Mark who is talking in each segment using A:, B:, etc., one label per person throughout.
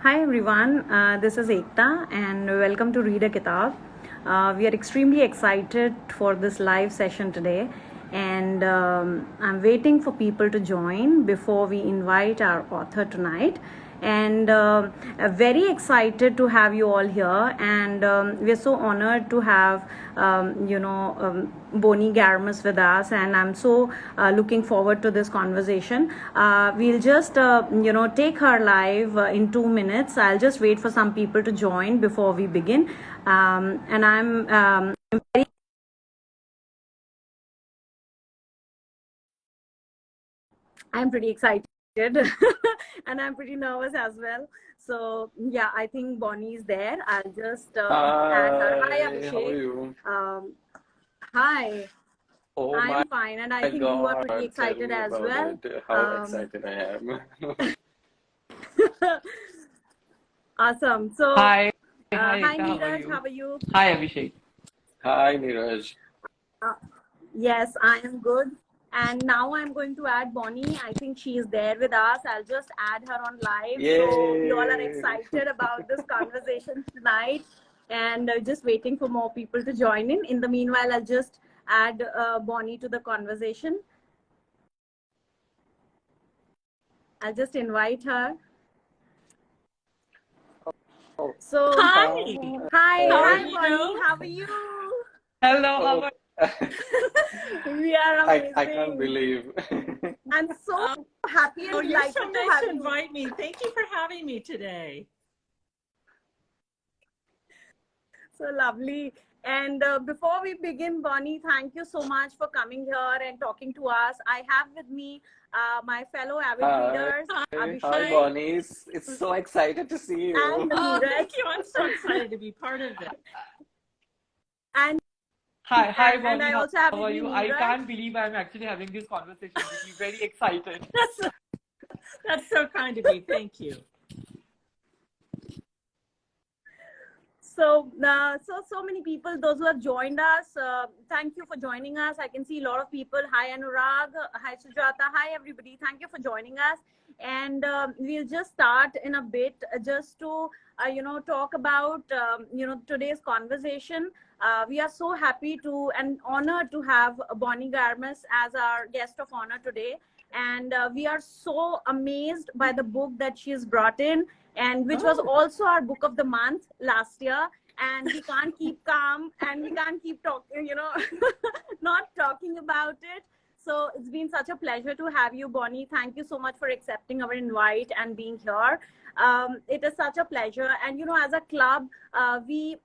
A: Hi everyone, this is Ekta and welcome to Read a Kitab. We are extremely excited for this live session today, and I'm waiting for people to join before we invite our author tonight. And very excited to have you all here, and we're so honored to have Bonnie Garmus with us, and I'm so looking forward to this conversation. We'll just take her live in 2 minutes. I'll just wait for some people to join before we begin, and I'm pretty excited and I'm pretty nervous as well. So yeah, I think Bonnie is there. I'll just add her. Hi
B: Hi, how are
A: Abhishek.
B: you?
A: Hi.
B: Oh
A: I
B: my
A: am fine, and I think you are pretty
B: God, tell
A: excited
B: me
A: as
B: about
A: well.
B: it. How
A: Um,
B: excited I am.
A: awesome. So,
C: Hi, hi
A: hi
C: Ekta, how are
A: Neeraj, how
C: you?
A: are you?
C: Hi Abhishek.
B: Hi, Neeraj.
A: Uh, yes, I am good. And now I'm going to add Bonnie. I think she is there with us. I'll just add her on live. So we all are
B: Yay!
A: excited about this conversation tonight, and just waiting for more people to join in. In the meanwhile, I'll just add Bonnie to the conversation. I'll just invite her.
B: Oh,
A: So,
D: Hi,
A: hi,
D: how are
A: hi,
B: hi.
A: Bonnie.
D: you?
A: How are you?
C: Hello, how
B: Oh,
C: are
A: We are
B: I can't
A: amazing.
B: believe.
A: I'm so
D: Oh,
A: happy and
D: you're so
A: delighted to
D: nice
A: have
D: to
A: you.
D: invite me. Thank you for having me today.
A: So lovely. And before we begin, Bonnie, thank you so much for coming here and talking to us. I have with me my fellow avid
B: Hi,
A: readers,
B: hi,
A: Abhishek
D: Hi.
B: Bonnie. It's so excited to see
A: and
B: you.
D: Oh,
A: Neeraj.
D: thank you. I'm so excited to be part of this.
A: And,
C: hi
A: and
C: Bonnie,
A: I also have
C: how
A: with
C: are
A: me
C: you? I
A: Neeraj.
C: can't believe I'm actually having this conversation with you. Very excited.
D: That's so kind of you. Thank you.
A: So, so many people, those who have joined us, thank you for joining us. I can see a lot of people. Hi, Anurag. Hi, Sujata. Hi, everybody. Thank you for joining us. And we'll just start in a bit, just to, talk about, today's conversation. We are so happy to and honored to have Bonnie Garmus as our guest of honor today. And we are so amazed by the book that she has brought in, and which was also our book of the month last year. And we can't keep calm, and we can't keep talking, not talking about it. So it's been such a pleasure to have you, Bonnie. Thank you so much for accepting our invite and being here. It is such a pleasure. And as a club, we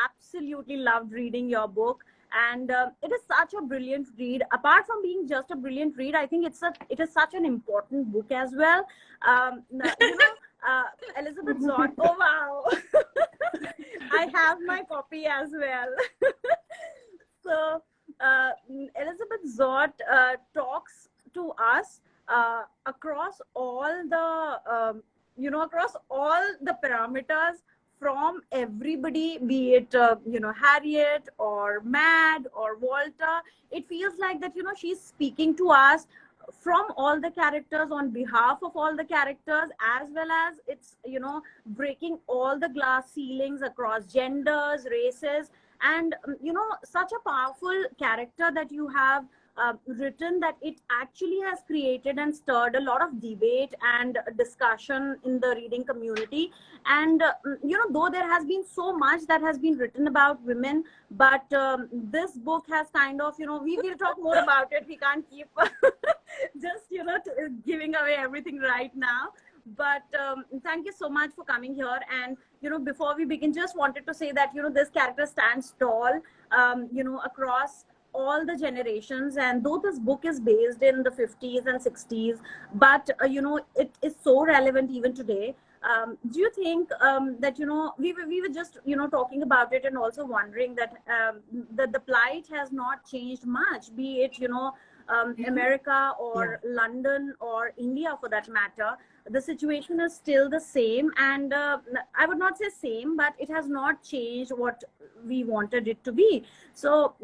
A: absolutely loved reading your book. And it is such a brilliant read. Apart from being just a brilliant read, I think it is such an important book as well. Elizabeth Zott. Oh wow! I have my copy as well. So Elizabeth Zott talks to us across all the across all the parameters, from everybody, be it Harriet or Mad or Walter. It feels like that she's speaking to us from all the characters, on behalf of all the characters, as well as it's breaking all the glass ceilings across genders, races. And such a powerful character that you have written, that it actually has created and stirred a lot of debate and discussion in the reading community. And though there has been so much that has been written about women, but this book has kind of, we will talk more about it. We can't keep just giving away everything right now. But thank you so much for coming here. And before we begin, just wanted to say that this character stands tall across all the generations. And though this book is based in the 50s and 60s, but it is so relevant even today. Do you think that we were just talking about it, and also wondering that that the plight has not changed much, be it America or London or India for that matter. The situation is still the same, and I would not say same, but it has not changed what we wanted it to be. So,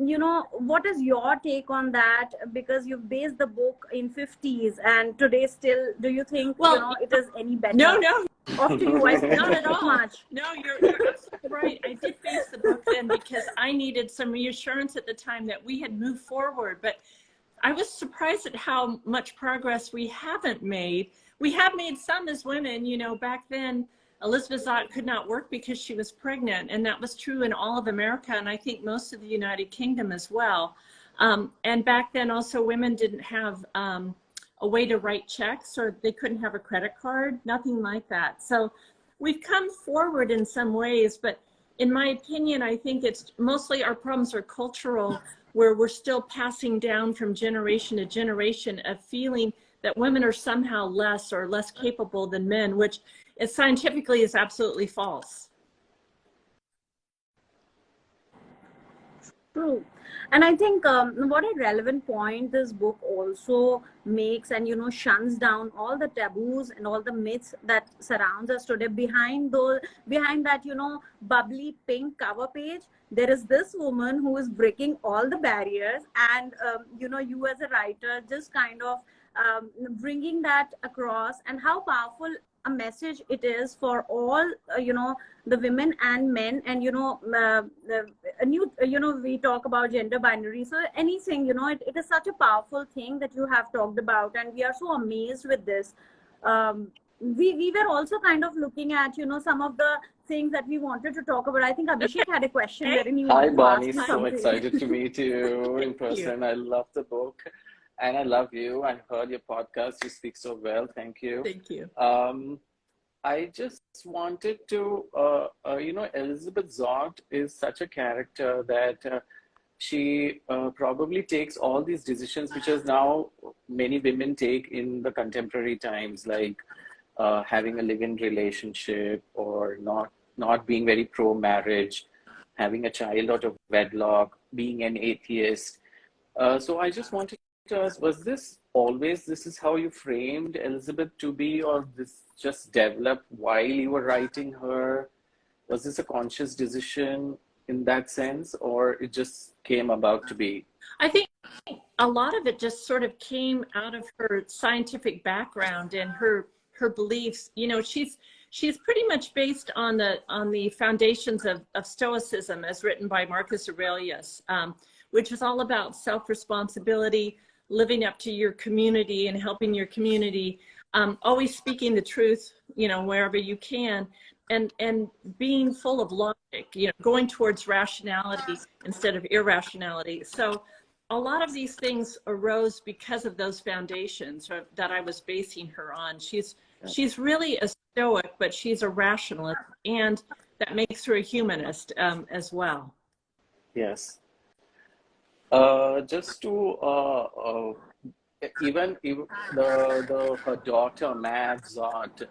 A: what is your take on that? Because you've based the book in 50s and today still, do you think,
D: Well,
A: it is any better?
D: no,
A: Off to you, I spoke
D: not at
A: too
D: all.
A: much.
D: No, you're absolutely right. I did base the book then because I needed some reassurance at the time that we had moved forward. But I was surprised at how much progress we haven't made. We have made some as women. Back then, Elizabeth Zott could not work because she was pregnant, and that was true in all of America, and I think most of the United Kingdom as well. And back then, also, women didn't have a way to write checks, or they couldn't have a credit card, nothing like that. So we've come forward in some ways, but in my opinion, I think it's mostly our problems are cultural, where we're still passing down from generation to generation of feeling that women are somehow less or less capable than men, which is scientifically is absolutely false.
A: True. And I think what a relevant point this book also makes, and shuns down all the taboos and all the myths that surrounds us today. Behind that bubbly pink cover page, there is this woman who is breaking all the barriers, and you as a writer just kind of bringing that across, and how powerful a message it is for all the women and men. And we talk about gender binary, so anything, it is such a powerful thing that you have talked about, and we are so amazed with this. We were also kind of looking at some of the things that we wanted to talk about. I think Abhishek had a question wherein you
B: Hi,
A: wanted to ask
B: Bonnie.
A: me
B: So
A: something.
B: excited to meet you in
D: Thank
B: person. I love the book and I love you. I heard your podcast. You speak so well. Thank you.
D: Thank you.
B: I just wanted to, Elizabeth Zott is such a character that she probably takes all these decisions, which is now many women take in the contemporary times, like having a live-in relationship, or not being very pro-marriage, having a child out of wedlock, being an atheist. So I just wanted to ask, was this is how you framed Elizabeth to be, or this just developed while you were writing her? Was this a conscious decision in that sense, or it just came about to be?
D: I think a lot of it just sort of came out of her scientific background and her beliefs. She's pretty much based on the foundations of Stoicism, as written by Marcus Aurelius, which is all about self-responsibility, living up to your community and helping your community, always speaking the truth, wherever you can, and being full of logic, going towards rationality instead of irrationality. So a lot of these things arose because of those foundations that I was basing her on. She's really a Stoic, but she's a rationalist, and that makes her a humanist as well.
B: Yes. Just to even her daughter Mad Zott,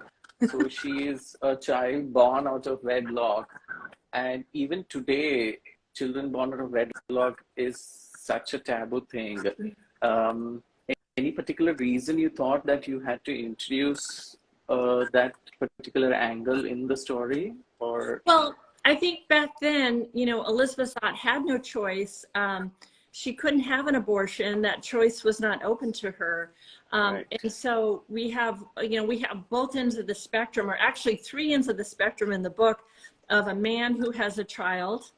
B: so she is a child born out of wedlock, and even today, children born out of wedlock is such a taboo thing. Any particular reason you thought that you had to introduce that particular angle in the story, or?
D: Well, I think back then, Elizabeth Zott had no choice. She couldn't have an abortion. That choice was not open to her.
B: Right.
D: And so we have both ends of the spectrum, or actually three ends of the spectrum in the book, of a man who has a child.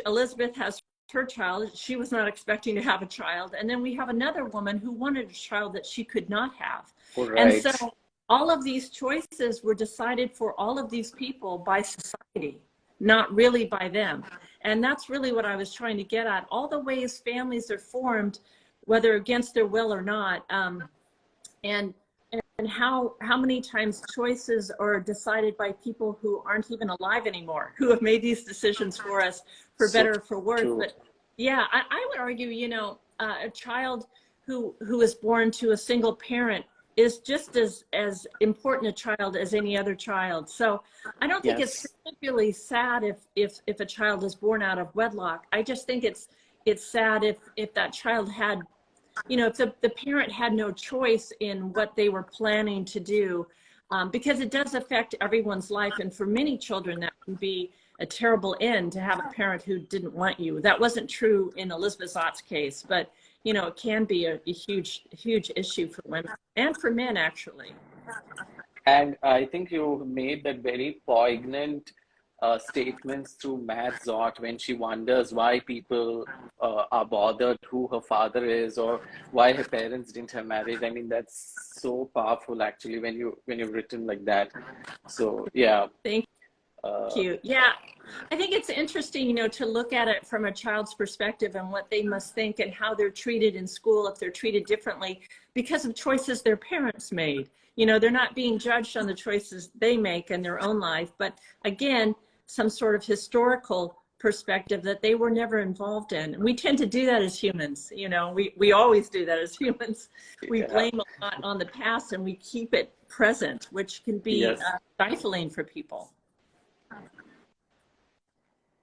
D: Elizabeth has her child. She was not expecting to have a child. And then we have another woman who wanted a child that she could not have.
B: Right.
D: And so all of these choices were decided for all of these people by society, not really by them. And that's really what I was trying to get at. All the ways families are formed, whether against their will or not, and how many times choices are decided by people who aren't even alive anymore, who have made these decisions for us, for better or for worse.
B: True.
D: But yeah, I would argue, a child who is born to a single parent is just as important a child as any other child. So I don't think it's particularly sad if a child is born out of wedlock. I just think it's sad if that child had, if the parent had no choice in what they were planning to do. because it does affect everyone's life. And for many children, that can be a terrible end to have a parent who didn't want you. That wasn't true in Elizabeth Zott's case, but you know, it can be a huge issue for women and for men, actually.
B: And I think you made that very poignant statements through Mad Zott when she wonders why people are bothered who her father is or why her parents didn't have marriage. I mean, that's so powerful actually when you've written like that. So yeah.
D: Thank you. Yeah, I think it's interesting, you know, to look at it from a child's perspective and what they must think and how they're treated in school if they're treated differently because of choices their parents made. You know, they're not being judged on the choices they make in their own life, but again, some sort of historical perspective that they were never involved in. And we tend to do that as humans. You know, we always do that as humans. We blame a lot on the past and we keep it present, which can be stifling for people.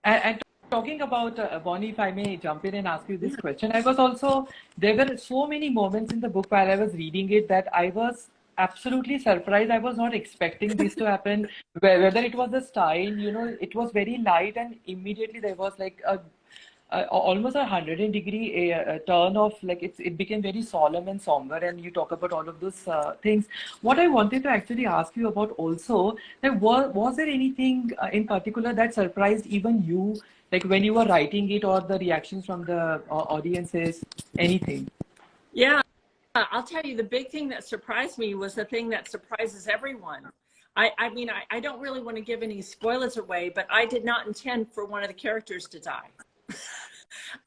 C: And talking about Bonnie, if I may jump in and ask you this question, there were so many moments in the book while I was reading it that I was absolutely surprised. I was not expecting this to happen. Whether it was the style, you know, it was very light, and immediately there was like almost 100-degree turn of like it became very solemn and somber, and you talk about all of those things. What I wanted to actually ask you about also, like, was there anything in particular that surprised even you, like when you were writing it, or the reactions from the audiences, anything?
D: Yeah, I'll tell you, the big thing that surprised me was the thing that surprises everyone. I mean, I don't really want to give any spoilers away, but I did not intend for one of the characters to die.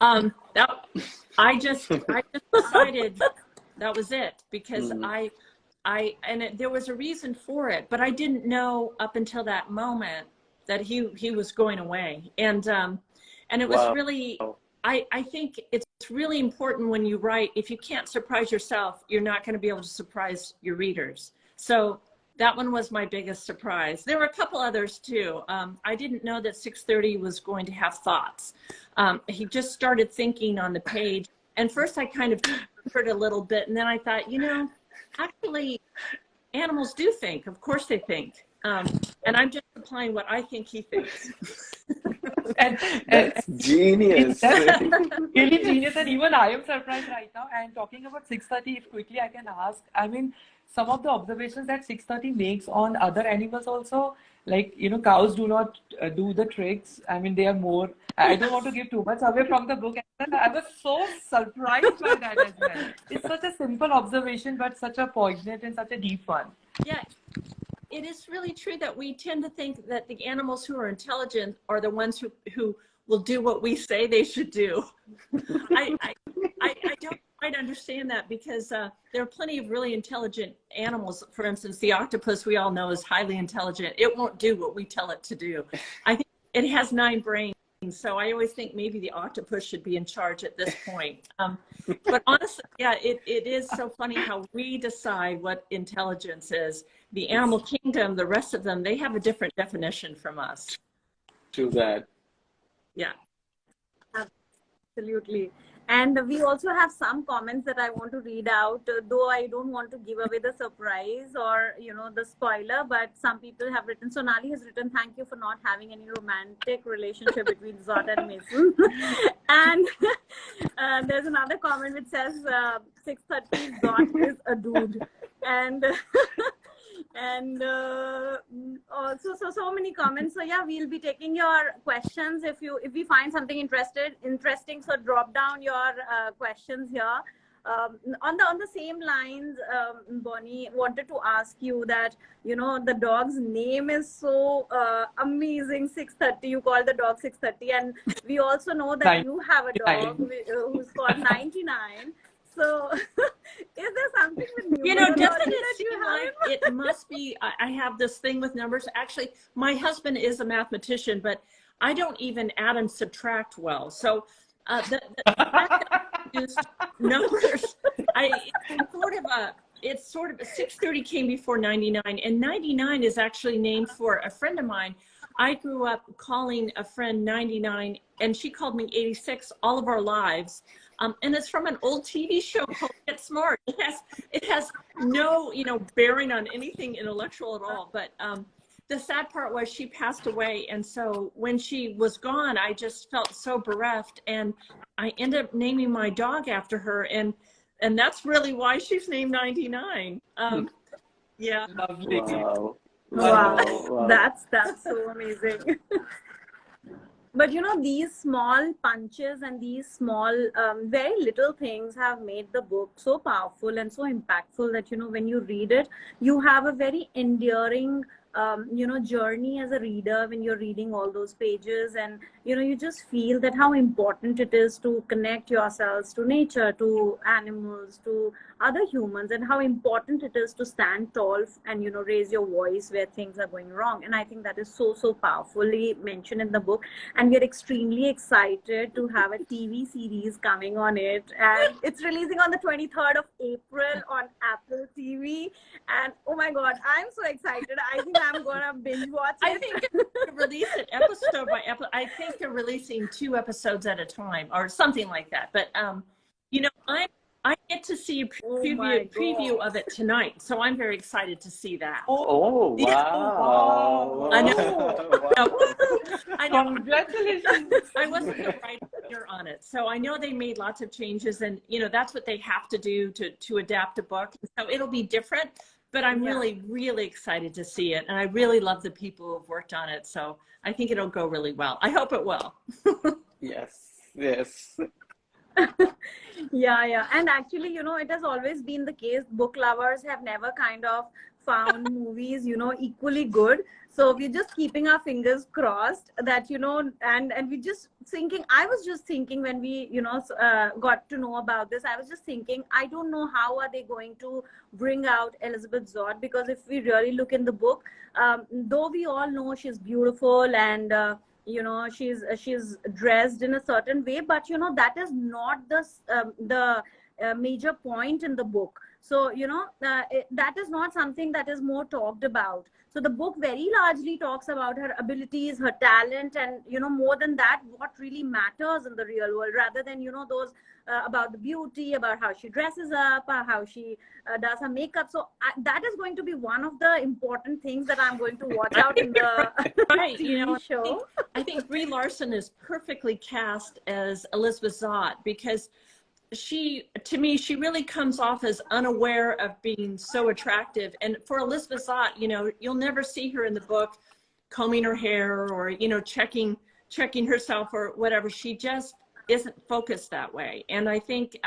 D: I just decided that was it, because there was a reason for it, but I didn't know up until that moment that he was going away. And it was really, I think it's really important when you write, if you can't surprise yourself, you're not going to be able to surprise your readers. So that one was my biggest surprise. There were a couple others too. I didn't know that 630 was going to have thoughts. He just started thinking on the page. And first I kind of heard a little bit, and then I thought, you know, actually animals do think. Of course they think. And I'm just applying what I think he thinks.
C: And
B: that's genius.
C: Really genius, and even I am surprised right now. And talking about 630, if quickly I can ask, I mean, some of the observations that 630 makes on other animals also, like, you know, cows do not do the tricks. I mean, they are more, I don't want to give too much away from the book. And I was so surprised by that as well. It's such a simple observation, but such a poignant and such a deep one.
D: Yeah. It is really true that we tend to think that the animals who are intelligent are the ones who will do what we say they should do. I don't quite understand that, because there are plenty of really intelligent animals. For instance, the octopus, we all know, is highly intelligent. It won't do what we tell it to do. I think it has 9 brains. So I always think maybe the octopus should be in charge at this point. But honestly, yeah, it is so funny how we decide what intelligence is. The animal kingdom, the rest of them, they have a different definition from us.
B: True that.
D: Yeah.
A: Absolutely. And we also have some comments that I want to read out, though I don't want to give away the surprise or, you know, the spoiler, but some people have written. Sonali has written, "Thank you for not having any romantic relationship between Zott and Mason." And there's another comment which says, 630 Zott is a dude. And also so many comments. So yeah, we'll be taking your questions if we find something interesting. So drop down your questions here. On the same lines, Bonnie wanted to ask you that, you know, the dog's name is so amazing, 630. You call the dog 630, and we also know that you have a dog who's called 99. So, is there something with
D: you know, doesn't it seem like it must be? I have this thing with numbers. Actually, my husband is a mathematician, but I don't even add and subtract well. So, the fact that I use numbers, it's sort of 630 came before 99, and 99 is actually named for a friend of mine. I grew up calling a friend 99, and she called me 86 all of our lives. and it's from an old TV show called Get Smart. It has no, bearing on anything intellectual at all. But the sad part was she passed away, and so when she was gone, I just felt so bereft, and I ended up naming my dog after her, and that's really why she's named 99. Yeah.
C: Lovely.
B: Wow.
A: Wow,
B: Wow.
A: that's so amazing. But these small punches and these small, very little things have made the book so powerful and so impactful that, when you read it, you have a very endearing, journey as a reader when you're reading all those pages. And, you just feel that how important it is to connect yourselves to nature, to animals, to other humans, and how important it is to stand tall and, raise your voice where things are going wrong. And I think that is so, so powerfully mentioned in the book. And we're extremely excited to have a TV series coming on it. And it's releasing on the 23rd of April on Apple TV. And oh my God, I'm so excited. I think I'm going to binge watch it.
D: I think to release it episode by episode. I think they're releasing 2 episodes at a time or something like that. But, I get to see a preview of it tonight, so I'm very excited to see that.
B: Oh, wow.
D: I know. I know.
C: Congratulations.
D: I wasn't a writer on it, so I know they made lots of changes, and that's what they have to do to adapt a book. So it'll be different, but I'm really, really excited to see it, and I really love the people who have worked on it. So I think it'll go really well. I hope it will.
B: Yes. Yes.
A: Yeah. And actually, it has always been the case. Book lovers have never kind of found movies, equally good. So we're just keeping our fingers crossed that, and we just thinking, I was just thinking when we, got to know about this, I was just thinking, I don't know how are they going to bring out Elizabeth Zott, because if we really look in the book, though we all know she's beautiful and, she's dressed in a certain way, but that is not the major point in the book. So that is not something that is more talked about. So the book very largely talks about her abilities, her talent, and more than that, what really matters in the real world, rather than those about the beauty, about how she dresses up, how she does her makeup. So that is going to be one of the important things that I'm going to watch out in the
D: Right,
A: TV show.
D: I think Brie Larson is perfectly cast as Elizabeth Zott, because to me, she really comes off as unaware of being so attractive. And for Elizabeth Zott, you'll never see her in the book combing her hair or, checking herself or whatever. She just isn't focused that way. And I think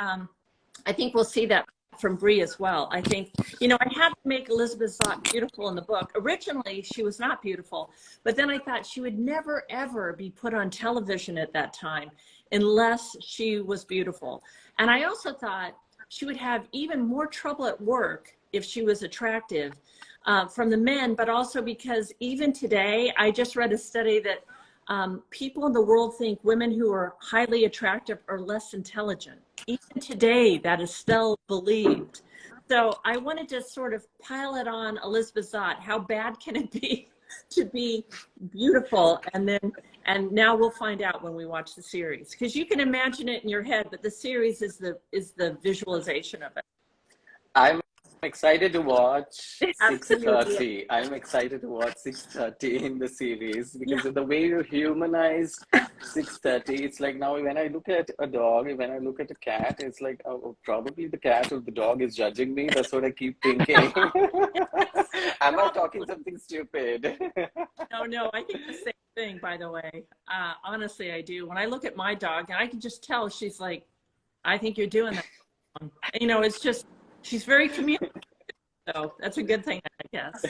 D: we'll see that from Brie as well. I think, I had to make Elizabeth Zott beautiful in the book. Originally, she was not beautiful, but then I thought she would never, ever be put on television at that time unless she was beautiful. And I also thought she would have even more trouble at work if she was attractive from the men, but also because even today, I just read a study that people in the world think women who are highly attractive are less intelligent. Even today, that is still believed. So I wanted to sort of pile it on Elizabeth Zott. How bad can it be to be beautiful? And now we'll find out when we watch the series, because you can imagine it in your head, but the series is the visualization of it.
B: I'm excited to watch
A: Absolutely.
B: 6:30. I'm excited to watch 6:30 in the series, because of the way you humanize 6:30. It's like now when I look at a dog, when I look at a cat, it's like, oh, probably the cat or the dog is judging me. That's what I keep thinking. Am I talking something stupid?
D: No, I think the same thing, by the way. Honestly, I do. When I look at my dog, and I can just tell she's like, I think you're doing that. It's just, she's very communicative. So that's a good thing, I guess.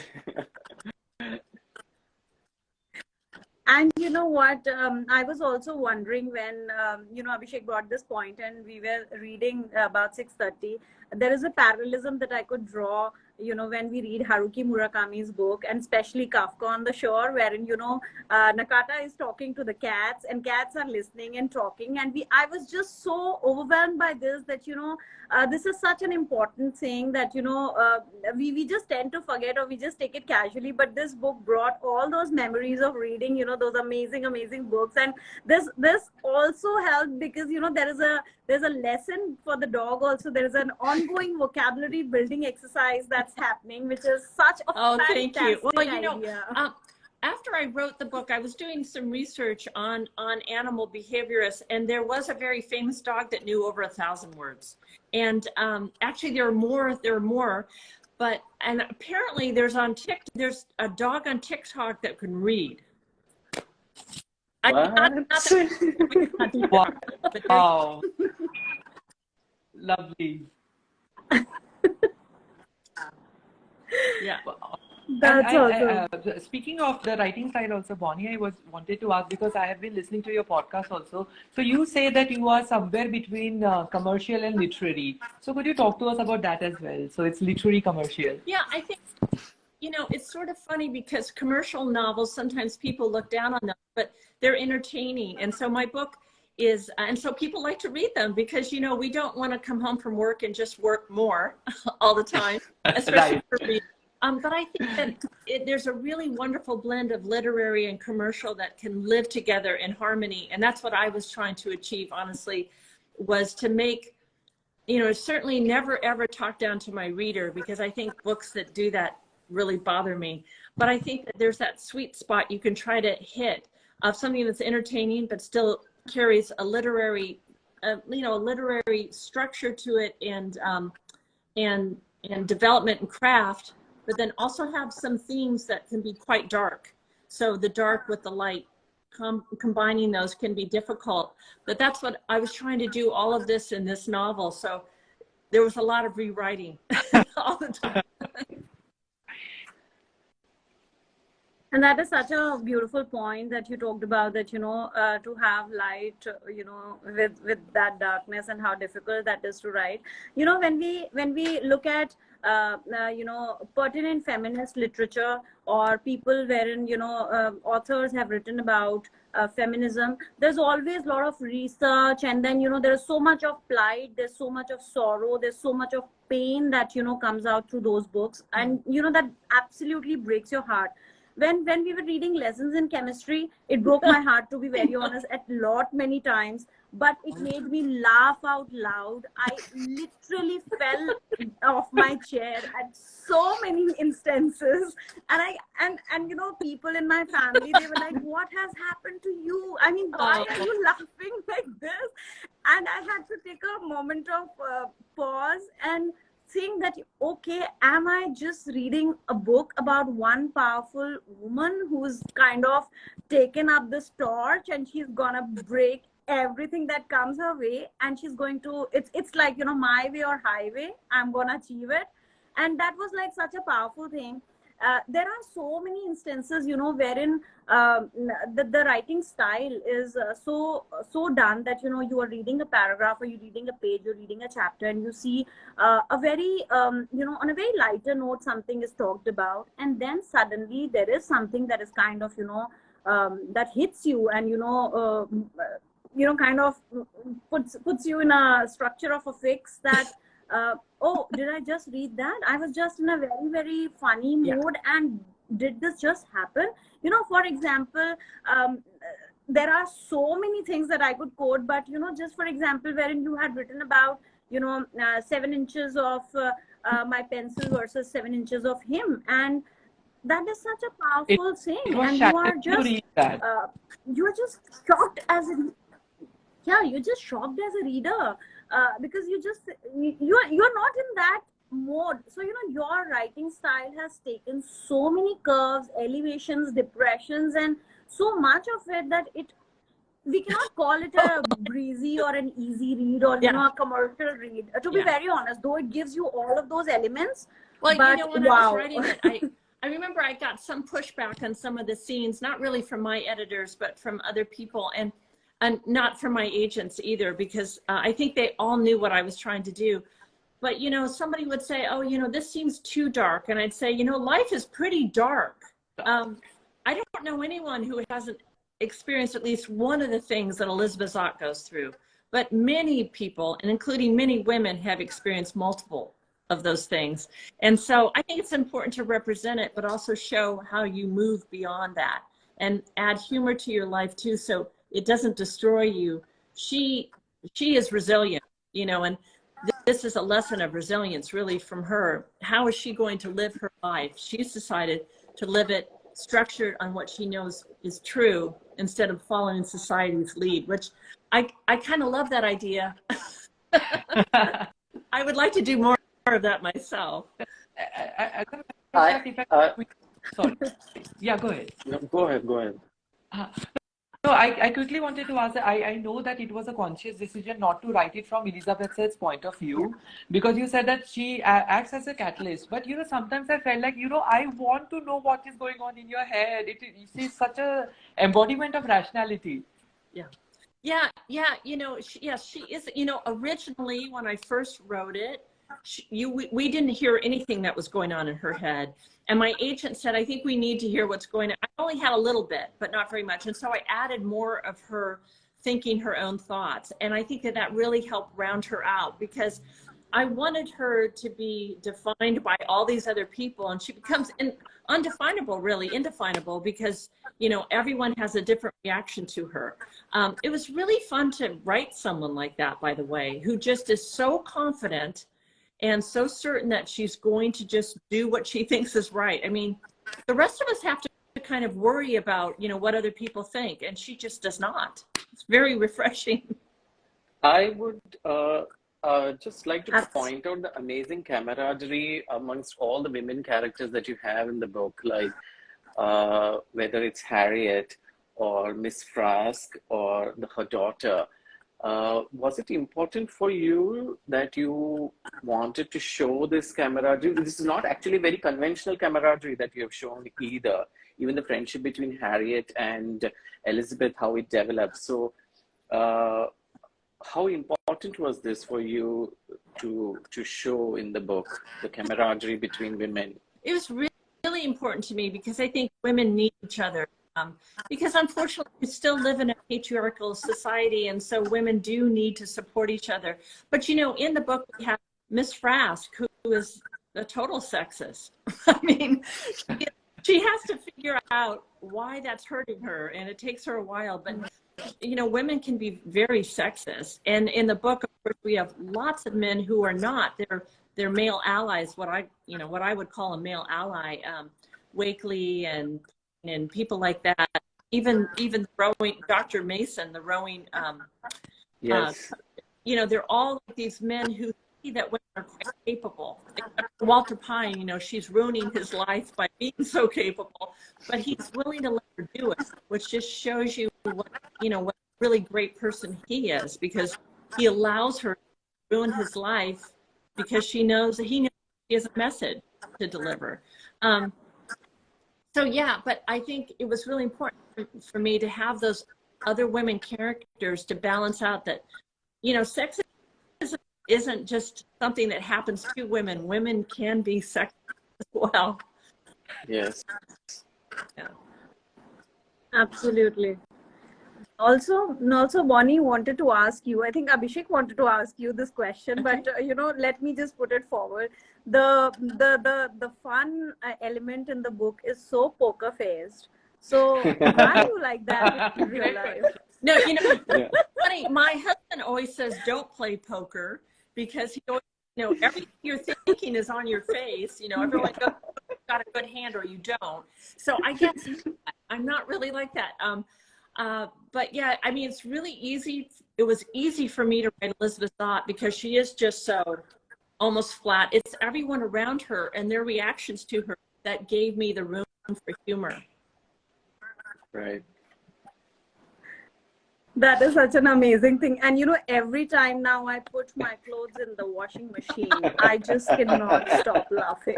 A: And you know what? I was also wondering when, Abhishek brought this point and we were reading about 6:30, there is a parallelism that I could draw, when we read Haruki Murakami's book, and especially Kafka on the Shore, wherein, Nakata is talking to the cats and cats are listening and talking. And I was just so overwhelmed by this that, this is such an important thing that, we just tend to forget, or we just take it casually. But this book brought all those memories of reading, those amazing, amazing books. And this also helped because, there's a lesson for the dog also. There's an ongoing vocabulary building exercise that's happening, which is such a
D: Thank you.
A: fantastic
D: Well, you know,
A: idea.
D: after I wrote the book, I was doing some research on animal behaviorists, and there was a very famous dog that knew over 1,000 words. And actually, there are more. But and apparently, there's a dog on TikTok that can read.
B: What?
C: Wow. Lovely.
D: Yeah.
A: That's awesome.
C: Speaking of the writing style also, Bonnie, I wanted to ask, because I have been listening to your podcast also. So you say that you are somewhere between commercial and literary. So could you talk to us about that as well? So it's literary commercial.
D: Yeah, I think, you know, it's sort of funny because commercial novels, sometimes people look down on them, but they're entertaining. And so my book is, and so people like to read them because, you know, we don't want to come home from work and just work more all the time, especially
C: Right.
D: for reading. But I think that there's a really wonderful blend of literary and commercial that can live together in harmony. And that's what I was trying to achieve, honestly, was to make, you know, certainly never ever talk down to my reader, because I think books that do that really bother me. But I think that there's that sweet spot you can try to hit of something that's entertaining, but still carries a literary, you know, a literary structure to it, and development and craft, but then also have some themes that can be quite dark. So the dark with the light, combining those can be difficult. But that's what I was trying to do, all of this in this novel. So there was a lot of rewriting all the time.
A: And that is such a beautiful point that you talked about, that, you know, to have light, you know, with that darkness, and how difficult that is to write. You know, when we look at, you know, pertinent feminist literature, or people wherein, you know, authors have written about feminism, there's always a lot of research, and then, you know, there's so much of plight, there's so much of sorrow, there's so much of pain that, you know, comes out through those books, and, you know, that absolutely breaks your heart. When we were reading Lessons in Chemistry, it broke my heart, to be very honest, many times, but it made me laugh out loud. I literally fell off my chair at so many instances. And you know, people in my family, they were like, what has happened to you? I mean, why are you laughing like this? And I had to take a moment of pause and think that, okay, am I just reading a book about one powerful woman who's kind of taken up this torch, and she's gonna break everything that comes her way, and she's going to, it's like, you know, my way or highway, I'm gonna achieve it. And that was like such a powerful thing. There are so many instances, you know, wherein the writing style is so done that, you know, you are reading a paragraph, or you're reading a page, you're reading a chapter, and you see a very, you know, on a very lighter note, something is talked about, and then suddenly there is something that is kind of, you know, that hits you, and, you know, kind of puts you in a structure of a fix that, oh, did I just read that? I was just in a very, very funny mood, and did this just happen? You know, for example, there are so many things that I could quote, but, you know, just for example, wherein you had written about, you know, 7 inches of my pencil versus 7 inches of him. And that is such a powerful thing. And you are just shocked as a, you're just shocked as a reader. Because you're not in that mode. So, you know, your writing style has taken so many curves, elevations, depressions, and so much of it that we cannot call it a breezy or an easy read, or, you know, a commercial read. To be very honest, though it gives you all of those elements.
D: Well,
A: but,
D: you know, when I was writing it, I remember I got some pushback on some of the scenes, not really from my editors, but from other people. And not from my agents either, because I think they all knew what I was trying to do. But, you know, somebody would say, oh, you know, this seems too dark. And I'd say, you know, life is pretty dark. I don't know anyone who hasn't experienced at least one of the things that Elizabeth Zott goes through. But many people, and including many women, have experienced multiple of those things. And so I think it's important to represent it, but also show how you move beyond that, and add humor to your life too, so it doesn't destroy you. She she is resilient, you know, and this is a lesson of resilience really from her. How is she going to live her life? She's decided to live it structured on what she knows is true instead of following society's lead, which I kind of love that idea. I would like to do more of that myself.
C: Sorry. Yeah, go ahead.
B: No, go ahead, go ahead.
C: No, I quickly wanted to ask, I know that it was a conscious decision not to write it from Elizabeth's point of view, because you said that she acts as a catalyst. But, you know, sometimes I felt like, you know, I want to know what is going on in your head. She's such a embodiment of rationality.
D: Yeah. You know, she is, you know, originally when I first wrote it, we didn't hear anything that was going on in her head. And my agent said, I think we need to hear what's going on. I only had a little bit, but not very much. And so I added more of her thinking her own thoughts. And I think that really helped round her out, because I wanted her to be defined by all these other people. And she becomes undefinable, really indefinable, because, you know, everyone has a different reaction to her. It was really fun to write someone like that, by the way, who just is so confident and so certain that she's going to just do what she thinks is right. I mean, the rest of us have to kind of worry about, you know, what other people think, and she just does not. It's very refreshing.
B: I would just like to point out the amazing camaraderie amongst all the women characters that you have in the book, like whether it's Harriet or Miss Frask or her daughter. Was it important for you that you wanted to show this camaraderie? This is not actually very conventional camaraderie that you have shown either. Even the friendship between Harriet and Elizabeth, how it developed. So how important was this for you to show in the book, the camaraderie between women?
D: It was really important to me, because I think women need each other. Because unfortunately, we still live in a patriarchal society, and so women do need to support each other. But, you know, in the book, we have Miss Frask, who is a total sexist. I mean, she has to figure out why that's hurting her, and it takes her a while. But, you know, women can be very sexist. And in the book, of course, we have lots of men who are not. They're male allies, what I would call a male ally, Wakely and people like that, even the rowing, Dr. Mason, the rowing,
B: yes.
D: You know, they're all like these men who see that women are quite capable. Walter Pine, you know, she's ruining his life by being so capable, but he's willing to let her do it, which just shows you what a really great person he is, because he allows her to ruin his life because he knows he has a message to deliver. So yeah, but I think it was really important for me to have those other women characters to balance out that, you know, sexism isn't just something that happens to women. Women can be sexist as well.
B: Yes.
D: Yeah.
A: Absolutely. Also, Bonnie wanted to ask you, I think Abhishek wanted to ask you this question, but you know, let me just put it forward. The fun element in the book is so poker faced. So why do you like that in real life?
D: No, you know, funny, my husband always says don't play poker, because he always, you know, everything you're thinking is on your face. You know, everyone goes, you've got a good hand or you don't. So I guess I'm not really like that. But yeah, I mean, it's really easy. It was easy for me to write Elizabeth Zott because she is just so almost flat. It's everyone around her and their reactions to her that gave me the room for humor.
B: Right.
A: That is such an amazing thing. And you know, every time now I put my clothes in the washing machine, I just cannot stop laughing.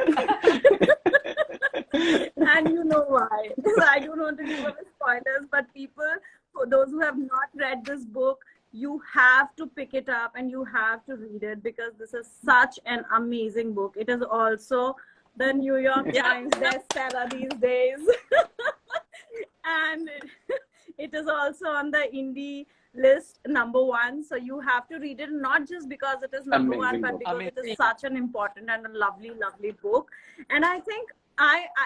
A: And you know why? Because I don't want to give away spoilers, but people, for those who have not read this book, you have to pick it up and you have to read it, because this is such an amazing book. It is also the New York Times bestseller these days. And it is also on the indie list #1. So you have to read it, not just because it is #1, but because it is such an important and a lovely, lovely book. And I think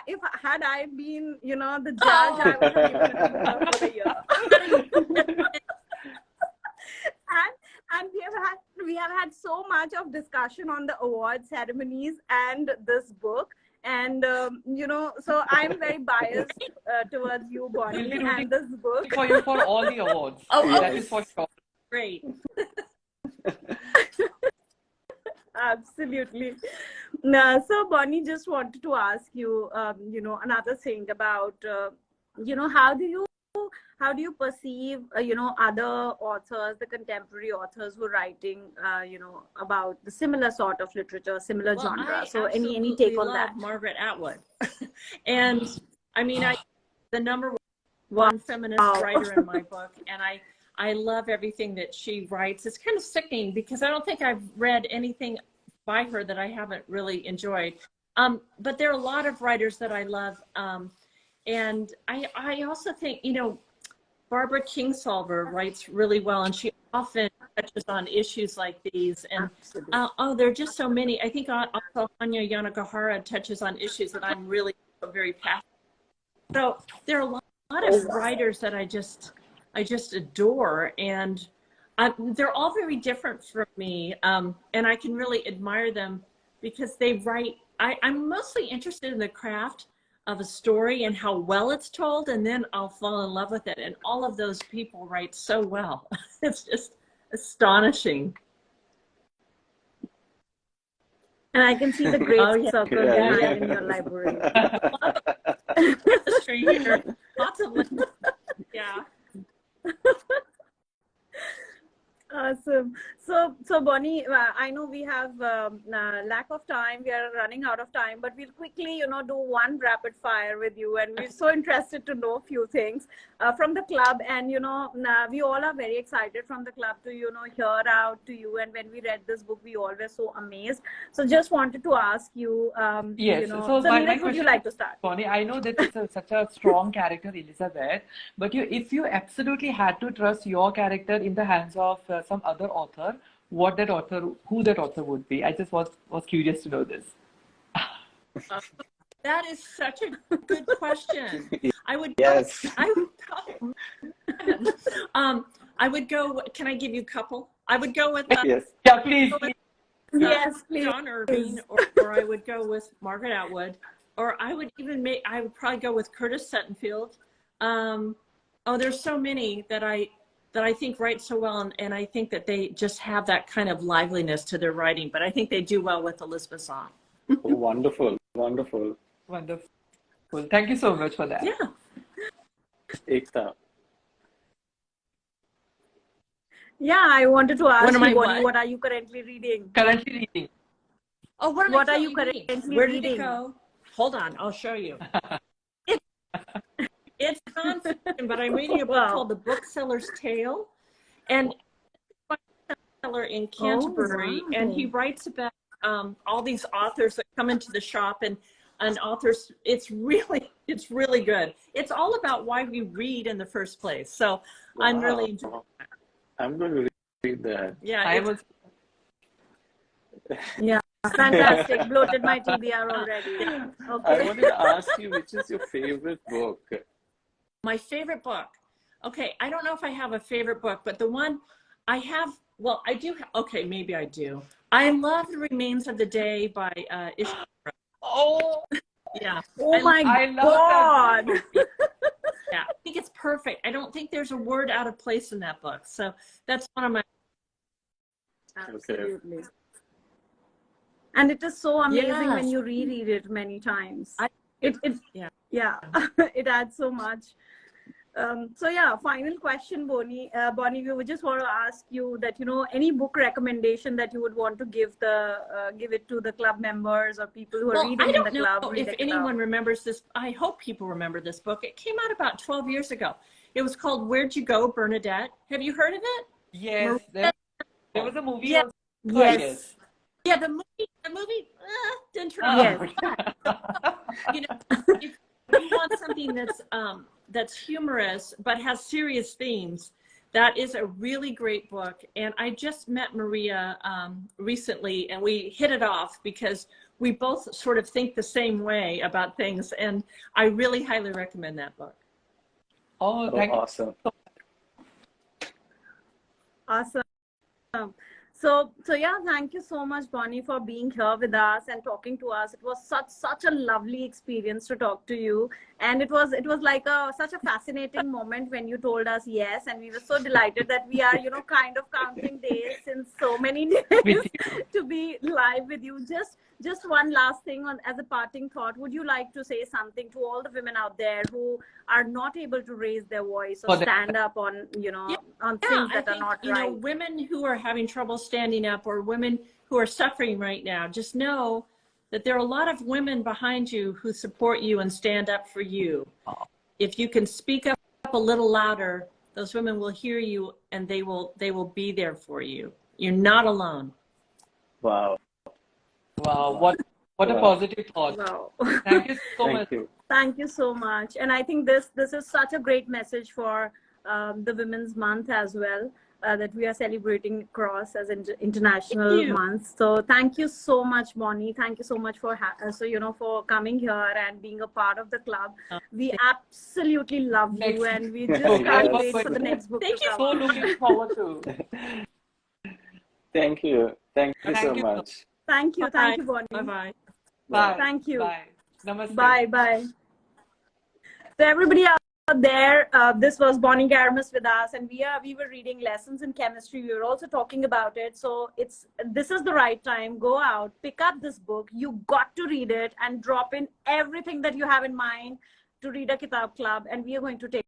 A: if I been, you know, the judge, I would have given it a book of the year. much of discussion on the award ceremonies and this book. And, you know, so I'm very biased towards you,
C: We'll be
A: Bonnie,
C: rooting
A: and this book.
C: for you for all the awards.
D: Oh,
C: That is for sure.
D: great.
A: Absolutely. So Bonnie, just wanted to ask you, you know, another thing about, you know, how do you perceive, you know, other authors, the contemporary authors who are writing, you know, about the similar sort of literature, similar
D: Well,
A: genre?
D: I
A: So any
D: absolutely
A: take on
D: love
A: that?
D: Margaret Atwood. And I mean, the number
A: Wow.
D: one feminist writer in my book, and I love everything that she writes. It's kind of sickening because I don't think I've read anything by her that I haven't really enjoyed. But there are a lot of writers that I love. And I also think, you know, Barbara Kingsolver writes really well, and she often touches on issues like these. And oh, there are just so many. I think also Anya Yanagihara touches on issues that I'm really very passionate. So there are a lot of writers that I just adore, and they're all very different from me, and I can really admire them because they write. I'm mostly interested in the craft of a story and how well it's told, and then I'll fall in love with it. And all of those people write so well. It's just astonishing.
A: And I can see the great circle
B: Yeah.
A: behind in your library.
D: History here. Lots of yeah.
A: Awesome. So Bonnie, I know we have lack of time. We are running out of time, but we'll quickly, you know, do one rapid fire with you. And we're so interested to know a few things from the club. And, you know, we all are very excited from the club to, you know, hear out to you. And when we read this book, we all were so amazed. So just wanted to ask you,
C: Yes.
A: you know,
C: So
A: so
C: my
A: Neeraj, would
C: question,
A: you like to start?
C: Bonnie, I know that it's such a strong character, Elizabeth, but if you absolutely had to trust your character in the hands of some other author, who that author would be? I just was curious to know this.
D: That is such a good question. I would
B: Yes.
D: I would go. Can I give you a couple? I would go with
B: Yes.
C: Yeah, please.
A: Yes, please.
D: John Irving, or I would go with Margaret Atwood, or I would probably go with Curtis Sittenfeld. Oh, there's so many that I think write so well, and I think that they just have that kind of liveliness to their writing. But I think they do well with Elizabeth Zott.
B: Oh, wonderful. Wonderful.
C: Wonderful. Thank you so much for that.
D: Yeah.
B: Ekta.
A: Yeah, I wanted to ask
D: What am
A: you,
D: I
A: Bonnie,
D: what?
A: what are you currently reading?
C: Currently reading.
D: Oh, what am
A: What
D: I
A: are you
D: currently reading?
A: currently
D: Where did
A: reading?
D: it go? Hold on, I'll show you. It's nonfiction, but I'm reading a book called The Bookseller's Tale, and a bookseller in Canterbury,
A: wow.
D: and he writes about all these authors that come into the shop, and authors. It's really good. It's all about why we read in the first place. So I'm really enjoying that.
B: I'm going to read that.
D: Yeah,
C: I was.
A: Yeah, fantastic. Bloated my TBR already.
B: I
A: Okay.
B: wanted to ask you, which is your favorite book?
D: my favorite book. Okay, I don't know if I have a favorite book, but the one I have, well, I do. Okay, maybe I do. I love The Remains of the Day by Ishmael.
C: Oh,
D: Yeah.
A: Oh my
C: I love
A: God.
C: that book.
D: Yeah, I think it's perfect. I don't think there's a word out of place in that book. So that's one of my.
A: Absolutely. And it is so amazing when
D: Yes.
A: you reread it many times.
D: Yeah.
A: Yeah, it adds so much. So yeah, final question, Bonnie. Bonnie, we would just want to ask you that, you know, any book recommendation that you would want to give it to the club members or people who are
D: Well,
A: reading
D: I don't
A: in the
D: know
A: club.
D: if anyone remembers this. I hope people remember this book. It came out about 12 years ago. It was called Where'd You Go, Bernadette? Have you heard of it?
C: Yes, there was a movie.
D: Yeah.
C: Also, I guess.
D: Yeah, the movie didn't turn out.
A: Yes.
D: You know, if you want something that's humorous but has serious themes, that is a really great book. And I just met Maria recently, and we hit it off because we both sort of think the same way about things. And I really highly recommend that book.
C: Oh,
B: Oh,
C: thank you.
B: awesome.
A: Awesome. So yeah, thank you so much, Bonnie, for being here with us and talking to us. It was such a lovely experience to talk to you, and it was like such a fascinating moment when you told us yes, and we were so delighted that we are kind of counting days since so many
C: With
A: days
C: you.
A: to be live with you. Just one last thing as a parting thought. Would you like to say something to all the women out there who are not able to raise their voice or
C: For them.
A: stand up on
D: Yeah,
A: on
D: yeah,
A: things
D: I
A: that are
D: think,
A: not
D: you know,
A: right?
D: women who are having trouble standing up or women who are suffering right now, just know that there are a lot of women behind you who support you and stand up for you. If you can speak up a little louder, those women will hear you and they will be there for you. You're not alone.
B: Wow.
C: Wow,
B: Wow.
C: what a
B: Wow.
C: positive thought.
A: Wow.
C: Thank you so
B: Thank
C: much.
B: you.
A: Thank you so much. And I think this is such a great message for the Women's Month as well, that we are celebrating across as international
D: you.
A: months. So thank you so much, Bonnie. Thank you so much for for coming here and being a part of the club. We absolutely love you,
C: Next
A: and we just
C: book. I
A: can't
C: was
A: wait
C: going
A: for the
C: to
A: next book
D: Thank
A: to
D: you.
A: come
C: so
A: out.
C: looking forward to.
B: Thank you. Thank you so
C: Thank you.
B: much.
A: Thank you.
D: Bye.
A: Thank you, Bonnie.
D: Bye-bye.
C: Bye.
A: Thank you.
C: Bye. Namaste.
A: Bye. Bye. So everybody out there, this was Bonnie Garmus with us, and we were reading Lessons in Chemistry. We were also talking about it. So this is the right time. Go out, pick up this book. You got to read it and drop in everything that you have in mind to read a Kitab Club, and we are going to take